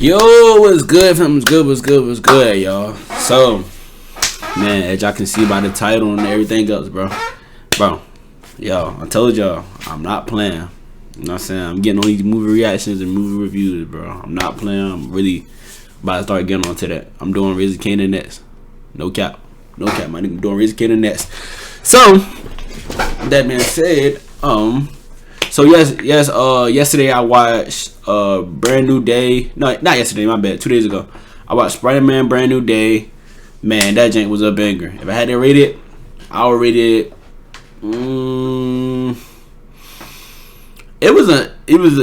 Yo, what's good, fam? What's good, y'all? So, man, as y'all can see by the title and everything else, bro, yo, I told y'all, I'm not playing. You know what I'm saying? I'm getting on these movie reactions and movie reviews, bro. I'm not playing. I'm really about to start getting onto that. I'm doing Raising Kanan next. No cap, my nigga. I'm doing Raising Kanan next. So, that being said, so yesterday I watched Brand New Day. No, not yesterday, my bad. 2 days ago, I watched Spiderman Brand New Day. Man, that jank was a banger. If I had to rate it, I would rate it. It was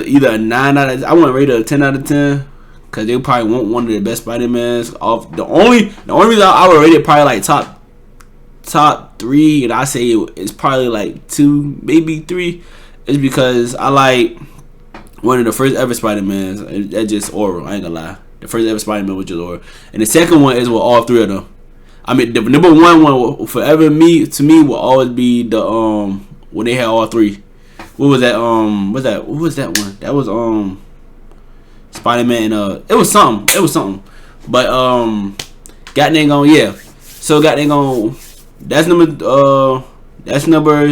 either a 9 out of. I wouldn't rate it a 10 out of 10 because they probably want one of the best Spider-Mans. Off the only reason I would rate it probably like top 3, and I say it's probably like 2, maybe 3. It's because I like one of the first ever Spider-Mans. That's just oral. I ain't gonna lie. The first ever Spider-Man was just oral. And the second one is with all 3 of them. I mean, the number one will forever to me will always be the when they had all 3. What was that? What was that one? That was Spider-Man. It was something. But goddamn on, yeah. So goddamn on. That's number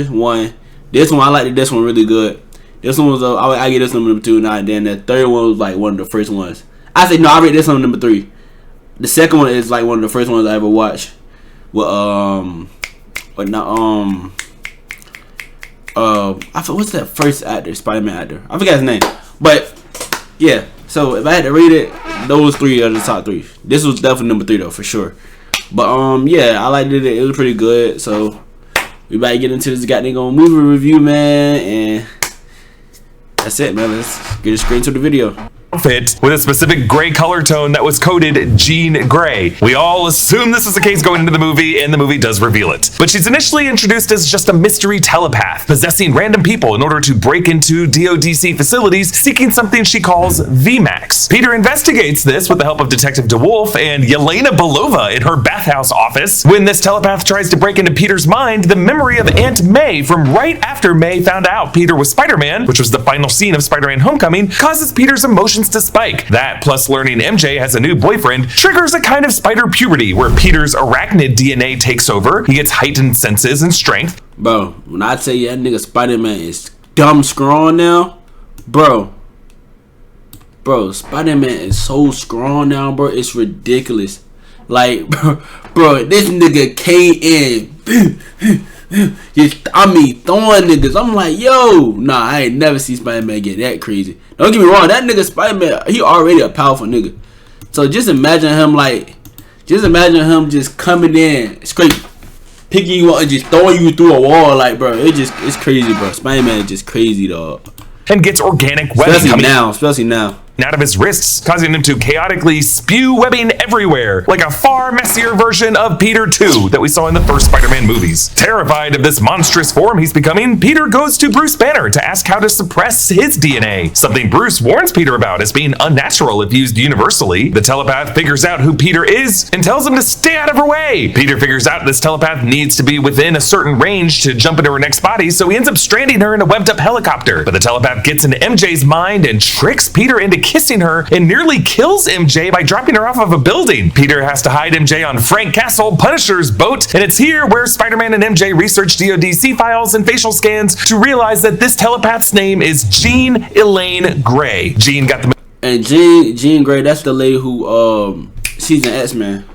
1. This one I liked. This one really good. This one was I get this one number 2. Now and then the third one was like one of the first ones. I rate this one number 3. The second one is like one of the first ones I ever watched. With what's that first actor, Spider-Man actor? I forgot his name. But yeah. So if I had to rate it, those 3 are the top 3. This was definitely number 3 though, for sure. But yeah, I liked it. It was pretty good. So we about to get into this goddamn movie review, man, and that's it, man. Let's get straight into the video. Outfit with a specific gray color tone that was coded Jean Grey. We all assume this is the case going into the movie, and the movie does reveal it. But she's initially introduced as just a mystery telepath, possessing random people in order to break into DODC facilities, seeking something she calls VMAX. Peter investigates this with the help of Detective DeWolf and Yelena Belova in her bathhouse office. When this telepath tries to break into Peter's mind, the memory of Aunt May from right after May found out Peter was Spider-Man, which was the final scene of Spider-Man Homecoming, causes Peter's emotions to spike. That, plus learning MJ has a new boyfriend, triggers a kind of spider puberty where Peter's arachnid DNA takes over. He gets heightened senses and strength. Bro, when I tell you that nigga Spider-Man is dumb strong now, bro, Spider-Man is so strong now, bro. It's ridiculous. Like, bro, this nigga came in. Throwing niggas. I'm like, yo, nah, I ain't never seen Spider-Man get that crazy. Don't get me wrong, that nigga Spider-Man, he already a powerful nigga. So just imagine him just coming in, straight picking you up and just throwing you through a wall, like, bro, it's crazy, bro. Spider-Man is just crazy, dog. And gets organic webbing especially now. Out of his wrists, causing him to chaotically spew webbing everywhere, like a far messier version of Peter 2 that we saw in the first Spider-Man movies. Terrified of this monstrous form he's becoming, Peter goes to Bruce Banner to ask how to suppress his DNA, something Bruce warns Peter about as being unnatural if used universally. The telepath figures out who Peter is and tells him to stay out of her way. Peter figures out this telepath needs to be within a certain range to jump into her next body, so he ends up stranding her in a webbed-up helicopter. But the telepath gets into MJ's mind and tricks Peter into kissing her and nearly kills MJ by dropping her off of a building. Peter has to hide MJ on Frank Castle, Punisher's boat, and it's here where Spider-Man and MJ research DODC files and facial scans to realize that this telepath's name is Jean Elaine Grey. Jean got the... And Jean Grey, that's the lady who she's an X-Men.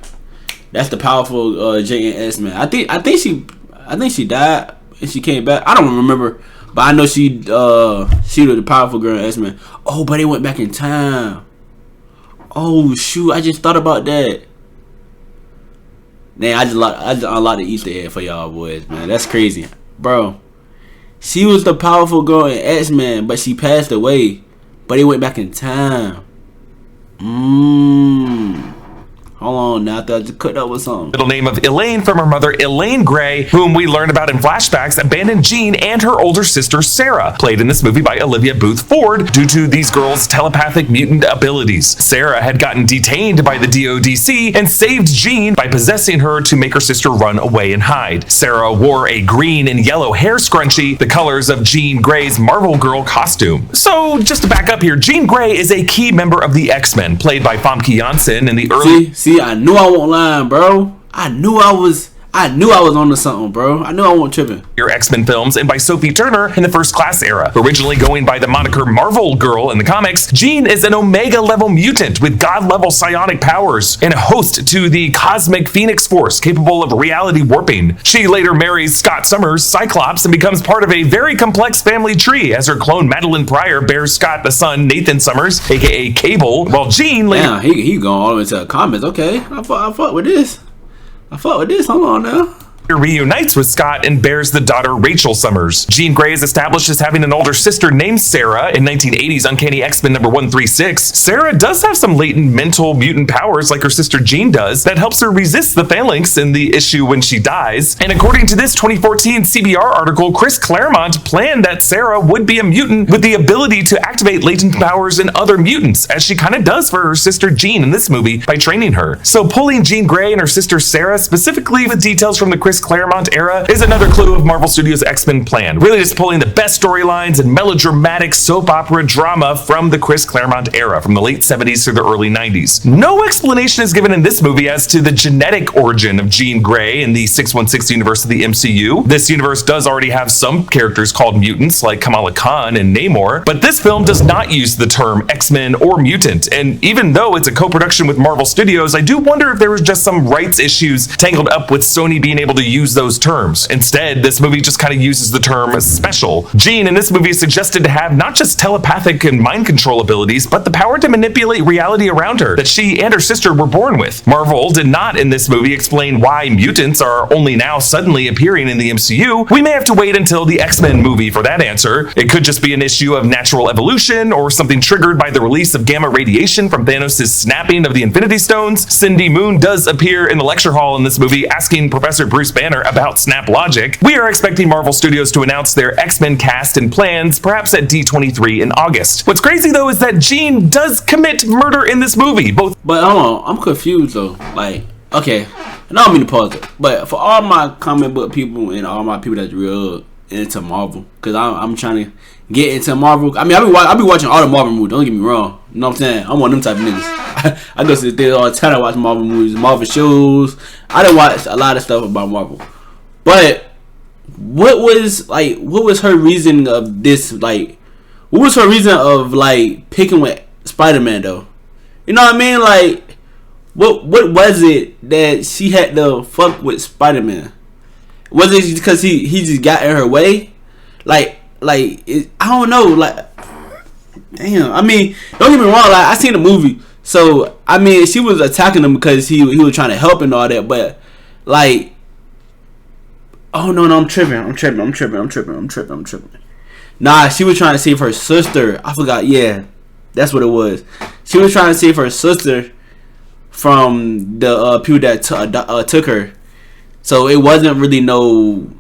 That's the powerful Jean X-Men. I think she died and she came back. I don't remember. But I know she was the powerful girl in X-Men. Oh, but they went back in time. Oh shoot! I just thought about that. Man, I just unlocked the Easter egg for y'all boys, man. That's crazy, bro. She was the powerful girl in X-Men, but she passed away. But they went back in time. Hold Hold on now, I thought I just cut up with something. Middle name of Elaine from her mother Elaine Gray, whom we learn about in flashbacks, abandoned Jean and her older sister Sarah, played in this movie by Olivia Booth Ford, due to these girls' telepathic mutant abilities. Sarah had gotten detained by the DODC and saved Jean by possessing her to make her sister run away and hide. Sarah wore a green and yellow hair scrunchie, the colors of Jean Grey's Marvel Girl costume. So just to back up here, Jean Grey is a key member of the X-Men, played by Famke Janssen in the early... See, I knew I won't lie, bro. I knew I was onto something, bro. I knew I wasn't tripping. Your X-Men films, and by Sophie Turner in the First Class era. Originally going by the moniker Marvel Girl in the comics, Jean is an Omega-level mutant with God-level psionic powers and a host to the Cosmic Phoenix Force capable of reality warping. She later marries Scott Summers, Cyclops, and becomes part of a very complex family tree as her clone Madeline Pryor bears Scott the son Nathan Summers, aka Cable, while Jean later... Damn, he going all the way to the comments. Okay, I fuck with this. Hold on now. Reunites with Scott and bears the daughter Rachel Summers. Jean Grey is established as having an older sister named Sarah in 1980's Uncanny X-Men number 136. Sarah does have some latent mental mutant powers like her sister Jean does that helps her resist the phalanx in the issue when she dies. And according to this 2014 CBR article, Chris Claremont planned that Sarah would be a mutant with the ability to activate latent powers in other mutants, as she kind of does for her sister Jean in this movie by training her. So pulling Jean Grey and her sister Sarah, specifically with details from the Chris Claremont era, is another clue of Marvel Studios' X-Men plan. Really just pulling the best storylines and melodramatic soap opera drama from the Chris Claremont era, from the late 70s through the early 90s. No explanation is given in this movie as to the genetic origin of Jean Grey in the 616 universe of the MCU. This universe does already have some characters called mutants, like Kamala Khan and Namor, but this film does not use the term X-Men or mutant, and even though it's a co-production with Marvel Studios, I do wonder if there was just some rights issues tangled up with Sony being able to use those terms. Instead, this movie just kind of uses the term special. Jean in this movie is suggested to have not just telepathic and mind control abilities, but the power to manipulate reality around her that she and her sister were born with. Marvel did not in this movie explain why mutants are only now suddenly appearing in the MCU. We may have to wait until the X-Men movie for that answer. It could just be an issue of natural evolution or something triggered by the release of gamma radiation from Thanos' snapping of the Infinity Stones. Cindy Moon does appear in the lecture hall in this movie asking Professor Bruce Banner about snap logic. We are expecting Marvel Studios to announce their X-Men cast and plans, perhaps at D23 in August. What's crazy though is that Jean does commit murder in this movie. But hold on, I'm confused though. Like, okay, and I don't mean to pause it, but for all my comic book people and all my people that's real into Marvel, because I'm trying to get into Marvel. I mean, I be watching all the Marvel movies. Don't get me wrong. You know what I'm saying? I'm one of them type of niggas. I go to the theater all the time. I watch Marvel movies, Marvel shows. I done watch a lot of stuff about Marvel. But what was her reason of this? Like, what was her reason of like picking with Spider-Man though? You know what I mean? Like, what was it that she had to fuck with Spider-Man? Was it because he just got in her way? I don't know. Like, damn. I mean, don't get me wrong. Like, I seen the movie, so I mean, she was attacking him because he was trying to help and all that. But like, oh no, I'm tripping. Nah, she was trying to save her sister. I forgot. Yeah, that's what it was. She was trying to save her sister from the people that took her. So it wasn't really no.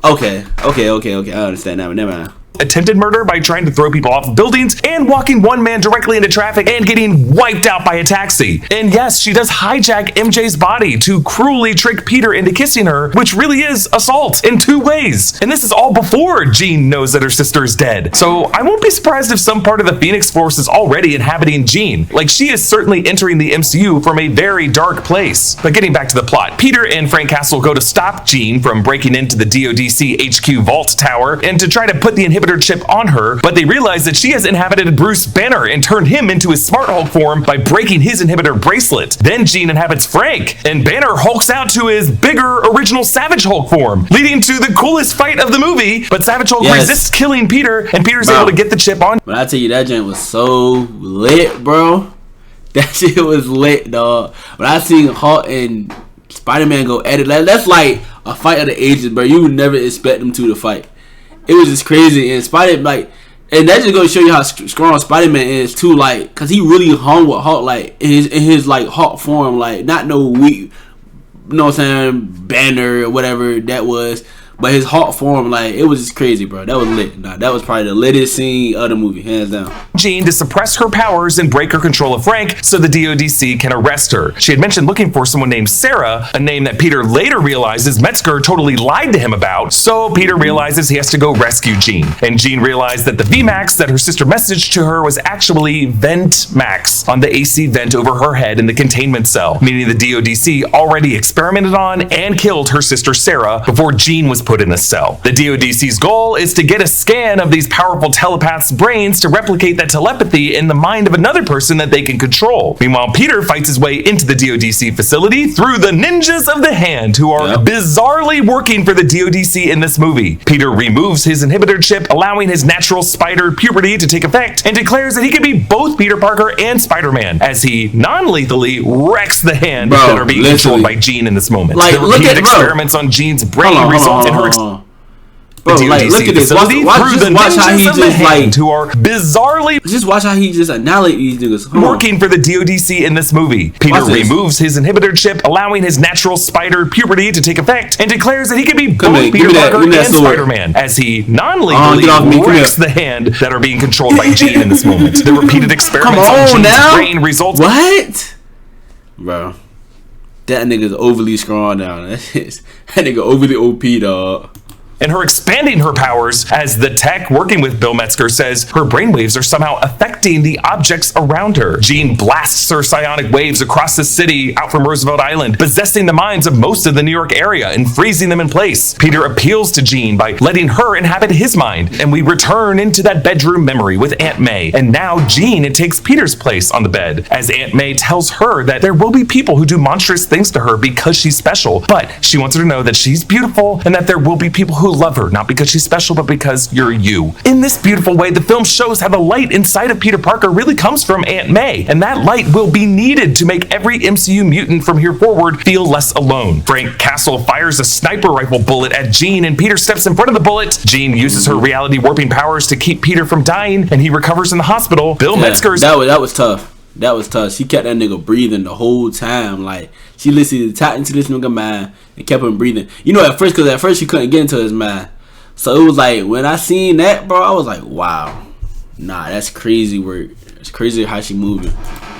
Okay. I understand now. Never mind. Attempted murder by trying to throw people off of buildings and walking one man directly into traffic and getting wiped out by a taxi. And yes, she does hijack MJ's body to cruelly trick Peter into kissing her, which really is assault in 2 ways. And this is all before Jean knows that her sister is dead. So I won't be surprised if some part of the Phoenix Force is already inhabiting Jean. Like, she is certainly entering the MCU from a very dark place. But getting back to the plot, Peter and Frank Castle go to stop Jean from breaking into the DODC HQ vault tower and to try to put the inhibitor chip on her, but they realize that she has inhabited Bruce Banner and turned him into his Smart Hulk form by breaking his inhibitor bracelet. Then Jean inhabits Frank, and Banner hulks out to his bigger original Savage Hulk form, leading to the coolest fight of the movie. But Savage Hulk resists killing Peter, and Peter's able to get the chip on. But I tell you, that joint was so lit, bro. That shit was lit, dog. When I seen Hulk and Spider-Man go at it, that's like a fight of the ages, bro. You would never expect them to fight. It was just crazy, and And that just goes to show you how strong Spider-Man is too. Like, cause he really hung with Hulk, like in his like Hulk form, like not no weak, you know what I'm saying, Banner or whatever that was. But his Hulk form, like, it was just crazy, bro. That was lit. Nah, that was probably the littest scene of the movie, hands down. Jean to suppress her powers and break her control of Frank so the DODC can arrest her. She had mentioned looking for someone named Sarah, a name that Peter later realizes Metzger totally lied to him about, so Peter realizes he has to go rescue Jean. And Jean realized that the VMAX that her sister messaged to her was actually Vent Max on the AC vent over her head in the containment cell, meaning the DODC already experimented on and killed her sister Sarah before Jean was put in the cell. The DODC's goal is to get a scan of these powerful telepaths' brains to replicate that telepathy in the mind of another person that they can control. Meanwhile, Peter fights his way into the DODC facility through the Ninjas of the Hand, who are bizarrely working for the DODC in this movie. Peter removes his inhibitor chip, allowing his natural spider puberty to take effect, and declares that he can be both Peter Parker and Spider-Man, as he non-lethally wrecks the hand that are being controlled by Jean in this moment. Like, the repeated experiments on Jean's brain result in her Bro, like, look at this. Watch how he just like who are bizarrely just watch how he just annihilate these niggas. Working for the DODC in this movie. Peter removes his inhibitor chip, allowing his natural spider puberty to take effect, and declares that he can be both Peter Parker and Spider-Man, as he non-lethally wrecks the hand that are being controlled by Jean in this moment. The repeated experiments on Jean's brain results. What? Bro. That nigga's overly strong now. That nigga overly OP, dog. And her expanding her powers, as the tech working with Bill Metzger says her brainwaves are somehow affecting the objects around her. Jean blasts her psionic waves across the city out from Roosevelt Island, possessing the minds of most of the New York area and freezing them in place. Peter appeals to Jean by letting her inhabit his mind, and we return into that bedroom memory with Aunt May. And now Jean takes Peter's place on the bed, as Aunt May tells her that there will be people who do monstrous things to her because she's special, but she wants her to know that she's beautiful and that there will be people who love her, not because she's special, but because you're you. In this beautiful way, the film shows how the light inside of Peter Parker really comes from Aunt May, and that light will be needed to make every MCU mutant from here forward feel less alone. Frank Castle fires a sniper rifle bullet at Jean, and Peter steps in front of the bullet. Jean uses her reality warping powers to keep Peter from dying, and he recovers in the hospital. Bill Metzger's that was tough. That was tough. She kept that nigga breathing the whole time. Like, she listened to this nigga mind and kept him breathing. You know, at first she couldn't get into his mind. So it was like, when I seen that, bro, I was like, wow. Nah, that's crazy work. It's crazy how she moving.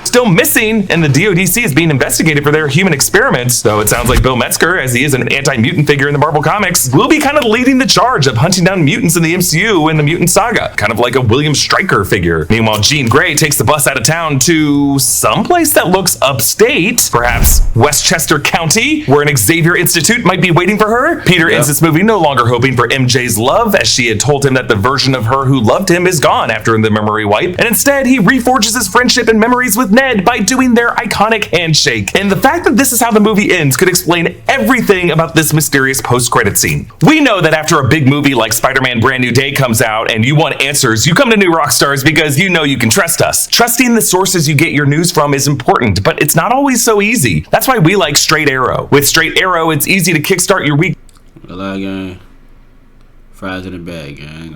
Still missing, and the DODC is being investigated for their human experiments, though it sounds like Bill Metzger, as he is an anti-mutant figure in the Marvel Comics, will be kind of leading the charge of hunting down mutants in the MCU in the Mutant Saga, kind of like a William Stryker figure. Meanwhile, Jean Grey takes the bus out of town to someplace that looks upstate, perhaps Westchester County, where an Xavier Institute might be waiting for her. Peter ends this movie no longer hoping for MJ's love, as she had told him that the version of her who loved him is gone after the memory wipe, and instead he reforges his friendship and memories with Ned by doing their iconic handshake. And the fact that this is how the movie ends could explain everything about this mysterious post-credit scene. We know that after a big movie like Spider-Man Brand New Day comes out and you want answers, you come to New Rockstars because you know you can trust us. Trusting the sources you get your news from is important, but it's not always so easy. That's why we like Straight Arrow. With Straight Arrow, it's easy to kickstart your week. Gang. Fries in the bag, gang.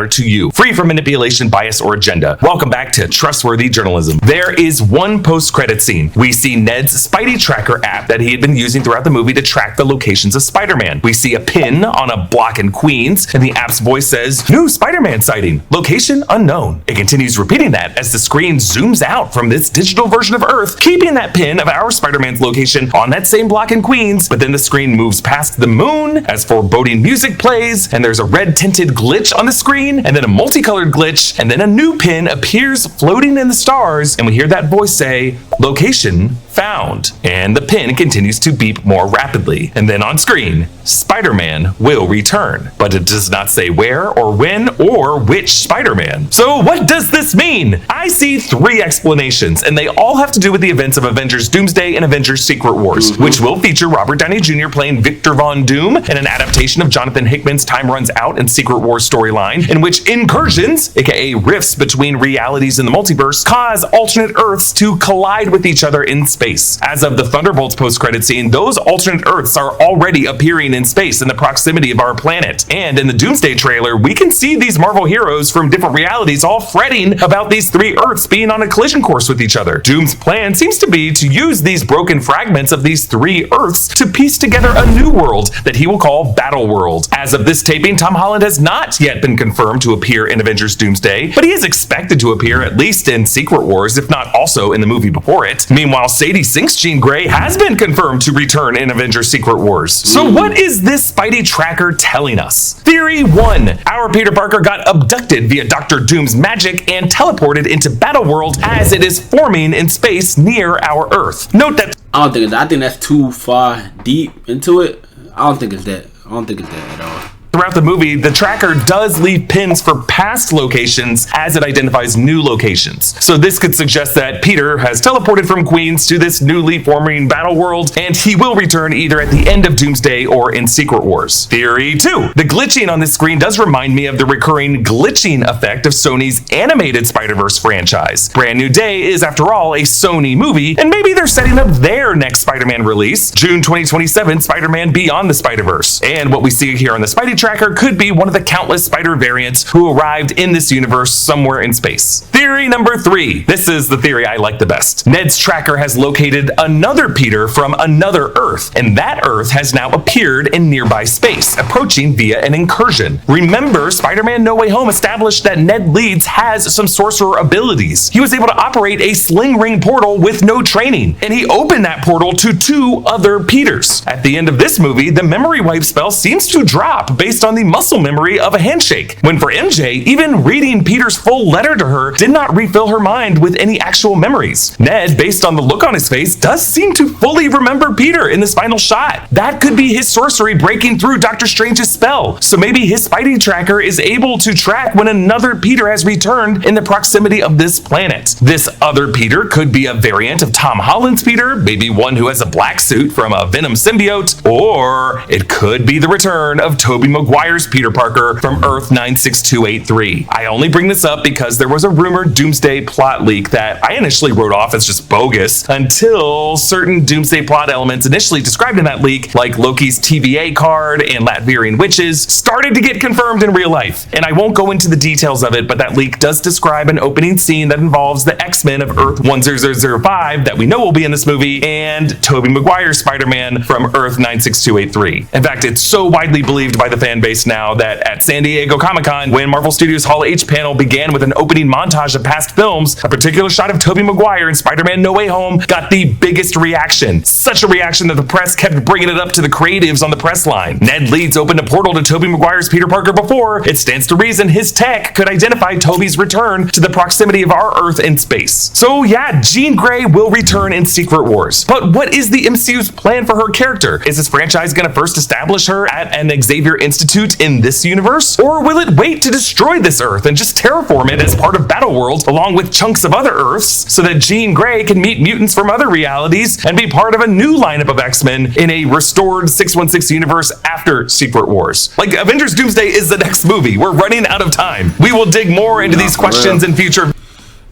To you, free from manipulation, bias, or agenda. Welcome back to Trustworthy Journalism. There is one post-credit scene. We see Ned's Spidey Tracker app that he had been using throughout the movie to track the locations of Spider-Man. We see a pin on a block in Queens, and the app's voice says, "New Spider-Man sighting. Location unknown." It continues repeating that as the screen zooms out from this digital version of Earth, keeping that pin of our Spider-Man's location on that same block in Queens, but then the screen moves past the moon as foreboding music plays, and there's a red-tinted glitch on the screen, and then a multicolored glitch, and then a new pin appears floating in the stars, and we hear that voice say, "Location found." And the pin continues to beep more rapidly. And then on screen, Spider-Man will return. But it does not say where or when or which Spider-Man. So what does this mean? I see three explanations, and they all have to do with the events of Avengers Doomsday and Avengers Secret Wars, which will feature Robert Downey Jr. playing Victor Von Doom, and an adaptation of Jonathan Hickman's Time Runs Out and Secret Wars storyline, in which incursions, aka rifts between realities in the multiverse, cause alternate Earths to collide with each other in space. space. As of the Thunderbolts post-credit scene, those alternate Earths are already appearing in space in the proximity of our planet. And in the Doomsday trailer, we can see these Marvel heroes from different realities all fretting about these 3 Earths being on a collision course with each other. Doom's plan seems to be to use these broken fragments of these 3 Earths to piece together a new world that he will call Battle World. As of this taping, Tom Holland has not yet been confirmed to appear in Avengers Doomsday, but he is expected to appear at least in Secret Wars, if not also in the movie before it. Meanwhile, Sadie Sink's Jean Grey has been confirmed to return in Avengers Secret Wars. So what is this Spidey tracker telling us? Theory 1. Our Peter Parker got abducted via Dr. Doom's magic and teleported into Battle World as it is forming in space near our Earth. Note that I don't think it's that. I think that's too far deep into it. I don't think it's that. I don't think it's that at all. throughout the movie, the tracker does leave pins for past locations as it identifies new locations. So this could suggest that Peter has teleported from Queens to this newly forming battle world, and he will return either at the end of Doomsday or in Secret Wars. Theory 2. The glitching on this screen does remind me of the recurring glitching effect of Sony's animated Spider-Verse franchise. Brand New Day is, after all, a Sony movie, and maybe they're setting up their next Spider-Man release, June 2027, Spider-Man Beyond the Spider-Verse. And what we see here on the Spidey tracker could be one of the countless Spider variants who arrived in this universe somewhere in space. Theory number 3. This is the theory I like the best. Ned's tracker has located another Peter from another Earth, and that Earth has now appeared in nearby space, approaching via an incursion. Remember, Spider-Man No Way Home established that Ned Leeds has some sorcerer abilities. He was able to operate a sling ring portal with no training, and he opened that portal to 2 other Peters. At the end of this movie, the memory wipe spell seems to drop based on the muscle memory of a handshake, when for MJ, even reading Peter's full letter to her did not refill her mind with any actual memories. Ned, based on the look on his face, does seem to fully remember Peter in this final shot. That could be his sorcery breaking through Doctor Strange's spell, so maybe his Spidey tracker is able to track when another Peter has returned in the proximity of this planet. This other Peter could be a variant of Tom Holland's Peter, maybe one who has a black suit from a Venom symbiote, or it could be the return of Tobey Maguire's Peter Parker from Earth 96283. I only bring this up because there was a rumored Doomsday plot leak that I initially wrote off as just bogus until certain Doomsday plot elements initially described in that leak, like Loki's TVA card and Latvian witches, started to get confirmed in real life. And I won't go into the details of it, but that leak does describe an opening scene that involves the X-Men of Earth 10005 that we know will be in this movie, and Tobey Maguire's Spider-Man from Earth 96283. In fact, it's so widely believed by the fan base now that at San Diego Comic-Con, when Marvel Studios Hall H panel began with an opening montage of past films, a particular shot of Tobey Maguire in Spider-Man No Way Home got the biggest reaction. Such a reaction that the press kept bringing it up to the creatives on the press line. Ned Leeds opened a portal to Tobey Maguire's Peter Parker before. It stands to reason his tech could identify Tobey's return to the proximity of our Earth in space. So yeah, Jean Grey will return in Secret Wars. But what is the MCU's plan for her character? Is this franchise going to first establish her at an Xavier Institute in this universe? Or will it wait to destroy this Earth and just terraform it as part of Battleworld along with chunks of other Earths so that Jean Grey can meet mutants from other realities and be part of a new lineup of X-Men in a restored 616 universe after Secret Wars? Like, Avengers Doomsday is the next movie. We're running out of time. We will dig more into these questions in future.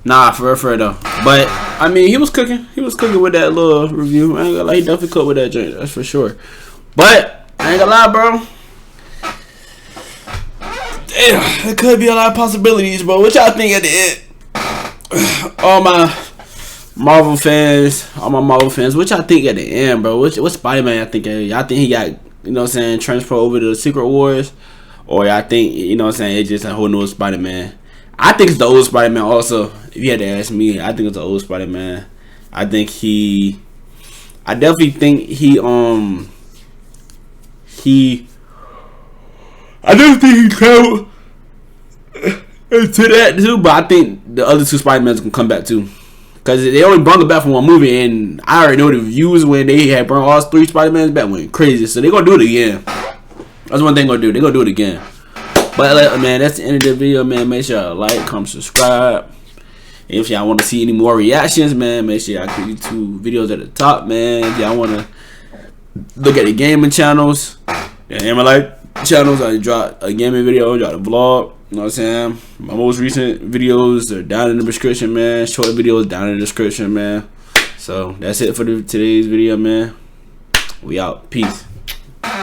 Nah, for real though. But I mean, he was cooking. He was cooking with that little review. I ain't gonna lie, he definitely cooked with that joint. That's for sure. But I ain't gonna lie, bro. Damn, it could be a lot of possibilities, bro. What y'all think at the end? All my Marvel fans, what y'all think at the end, bro? What Spider-Man y'all think? Y'all think he got, you know what I'm saying, transferred over to the Secret Wars? Or y'all think, you know what I'm saying, it's just a whole new Spider-Man? I think it's the old Spider-Man also. If you had to ask me, I think it's the old Spider-Man. I definitely think he traveled to that too, but I think the other 2 Spider-Mans can come back too. Because they only brought it back from one movie, and I already know the views when they had brought all 3 Spider-Mans back went crazy. So they're going to do it again. That's one thing they're going to do. They're going to do it again. But man, that's the end of the video, man. Make sure y'all like, comment, subscribe. And if y'all want to see any more reactions, man, make sure y'all click these 2 videos at the top, man. If y'all want to look at the gaming channels, the Life channels, I drop a gaming video, drop a vlog. You know what I'm saying? My most recent videos are down in the description, man. Short videos down in the description, man. So that's it for today's video, man. We out. Peace.